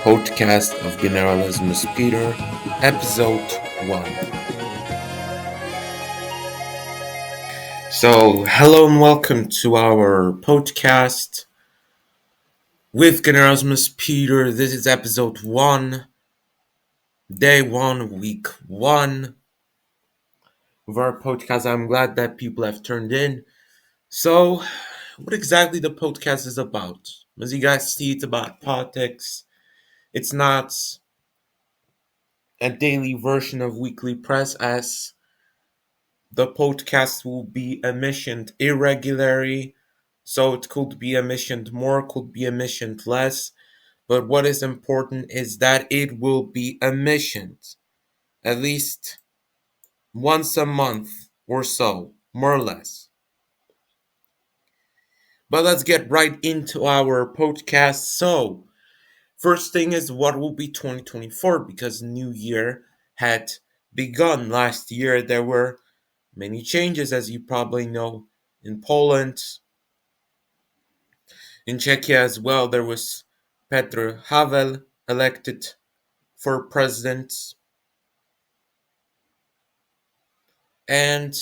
podcast of Generalismus Peter, episode 1. So, hello and welcome to our podcast with Generalismus Peter. This is episode 1, day 1, week 1 of our podcast. I'm glad that people have turned in. So, what exactly the podcast is about? As you guys see, it's about politics. It's not a daily version of Weekly Press, as the podcast will be emissioned irregularly, so it could be emissioned more, could be emissioned less. But what is important is that it will be emissioned at least once a month or so, more or less. But let's get right into our podcast. So, first thing is, what will be 2024? Because New Year had begun last year. There were many changes, as you probably know, in Poland, in Czechia as well. There was Petr Havel elected for president, and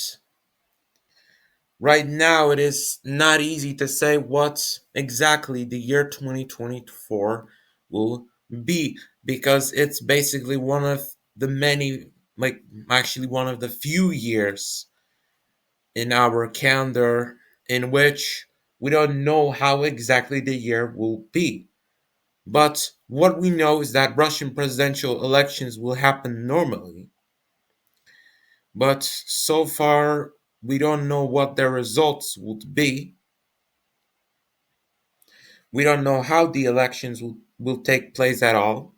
right now it is not easy to say what exactly the year 2024 will be, because it's basically one of the many, like actually one of the few years in our calendar in which we don't know how exactly the year will be. But what we know is that Russian presidential elections will happen normally. But so far, we don't know what their results would be. We don't know how the elections will take place at all.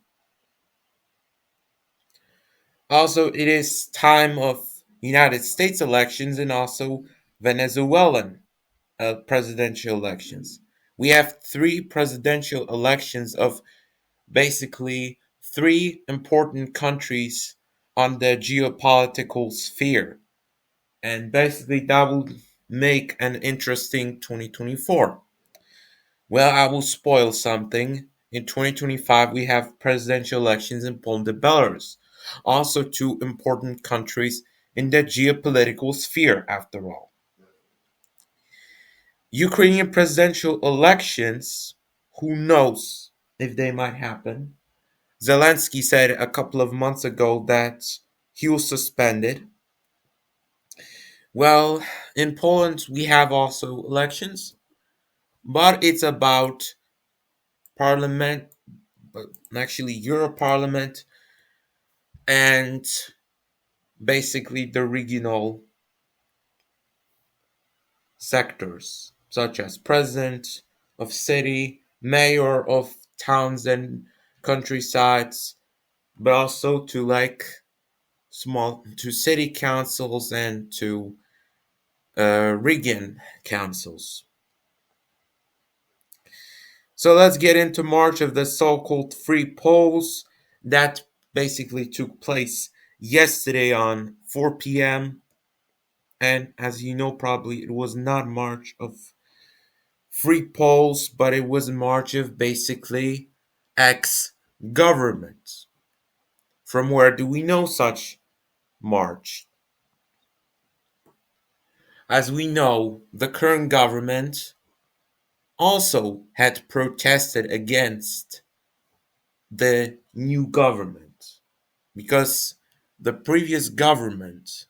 Also, it is time of United States elections and also Venezuelan presidential elections. We have three presidential elections of basically three important countries on the geopolitical sphere. And basically, that will make an interesting 2024. Well, I will spoil something. In 2025, we have presidential elections in Poland and Belarus. Also, two important countries in the geopolitical sphere, after all. Ukrainian presidential elections, who knows if they might happen? Zelensky said a couple of months ago that he was suspended. Well, in Poland, we have also elections, but it's about parliament, but actually Euro Parliament, and basically the regional sectors, such as president of city, mayor of towns and countrysides, but also to like small to city councils and to region councils. So let's get into March of the so-called free polls that basically took place yesterday on 4 p.m. And as you know, probably it was not March of free polls, but it was a march of basically ex-government. From where do we know such march? As we know, the current government also had protested against the new government, because the previous government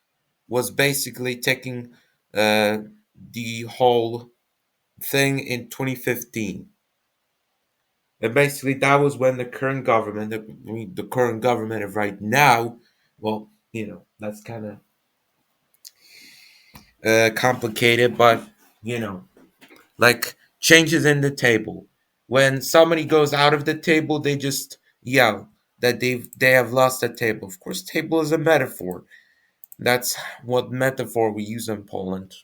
was basically taking the whole thing in 2015. And basically, that was when the current government, the current government of right now, well, that's kind of complicated, but you know, like changes in the table. When somebody goes out of the table, they just yell that they have lost the table. Of course, table is a metaphor. That's what metaphor we use in Poland.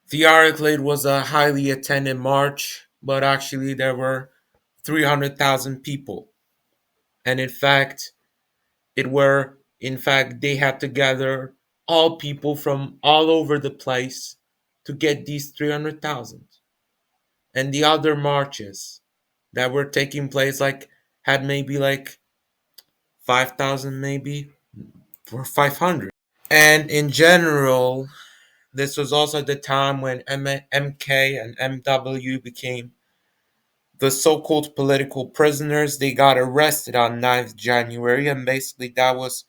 Theoretically, it was a highly attended march, but actually there were 300,000 people. And in fact they had to gather all people from all over the place to get these 300,000. And the other marches, that were taking place, like had maybe like 5,000, maybe, or 500. And in general, this was also the time when MK and MW became the so-called political prisoners. They got arrested on 9th January, and basically that was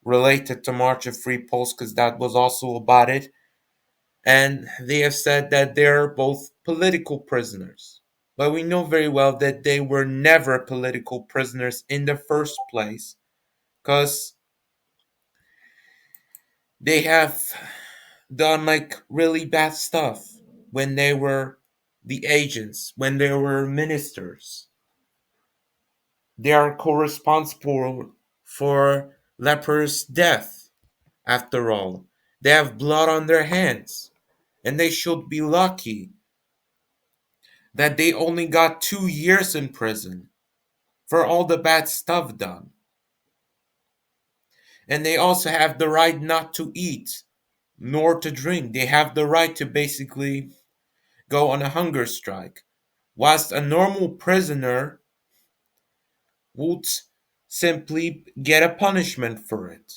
related to March of Free Poles because that was also about it. And they have said that they're both political prisoners. But we know very well that they were never political prisoners in the first place because they have done like really bad stuff when they were the agents, when they were ministers. They are co-responsible for lepers' death, after all. They have blood on their hands, and they should be lucky that they only got 2 years in prison for all the bad stuff done. And they also have the right not to eat nor to drink. They have the right to basically go on a hunger strike, whilst a normal prisoner would simply get a punishment for it.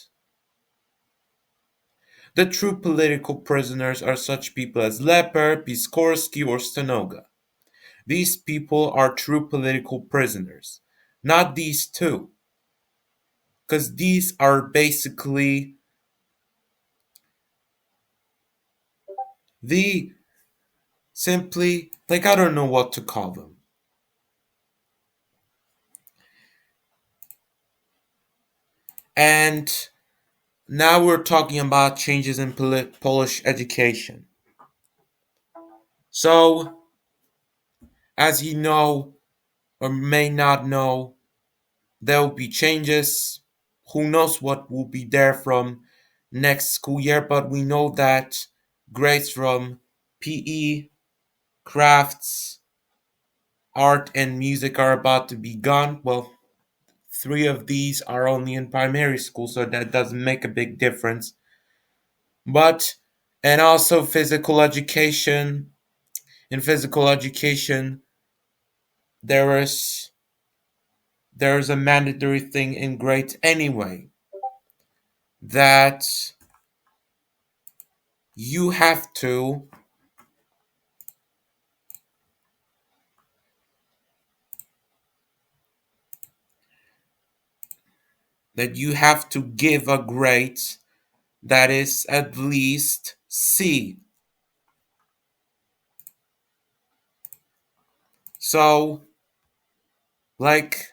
The true political prisoners are such people as Leper, Piskorski, or Stanoga. These people are true political prisoners, not these two, because these are basically the simply, like, I don't know what to call them. And now we're talking about changes in Polish education. So, as you know or may not know, there will be changes. Who knows what will be there from next school year, but we know that grades from PE, crafts, art, and music are about to be gone. Well, three of these are only in primary school, so that doesn't make a big difference. But, and also physical education. In physical education, there is there's a mandatory thing in grades anyway that you have to give a grade that is at least C. So, like,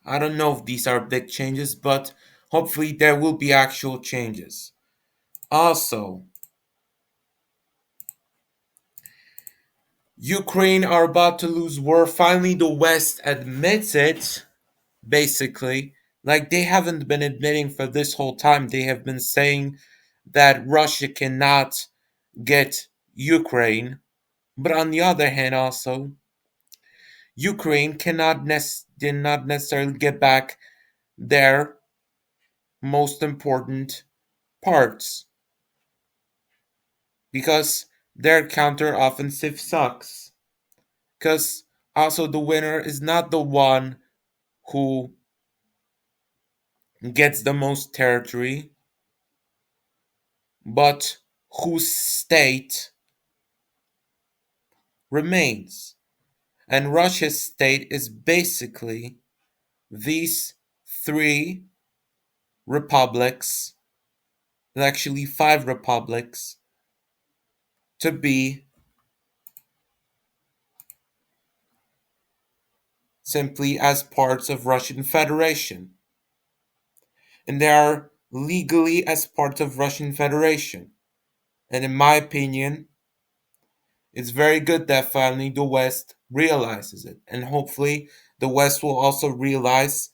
I don't know if these are big changes, but hopefully there will be actual changes. Also, Ukraine are about to lose war. Finally, the West admits it, basically. Like, they haven't been admitting for this whole time. They have been saying that Russia cannot get Ukraine. But on the other hand, also, Ukraine did not necessarily get back their most important parts because their counter-offensive sucks. Because also the winner is not the one who gets the most territory, but whose state remains. And Russia's state is basically these three republics, actually five republics, to be simply as parts of Russian Federation. And they are legally as part of Russian Federation. And in my opinion, it's very good that finally the West realizes it. And hopefully the West will also realize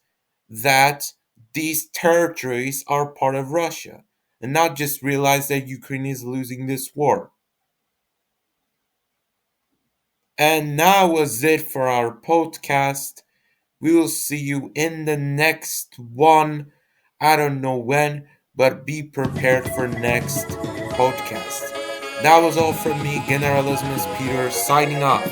that these territories are part of Russia. And not just realize that Ukraine is losing this war. And that was it for our podcast. We will see you in the next one. I don't know when, but be prepared for next podcast. That was all from me, Generalismus Peter, signing off.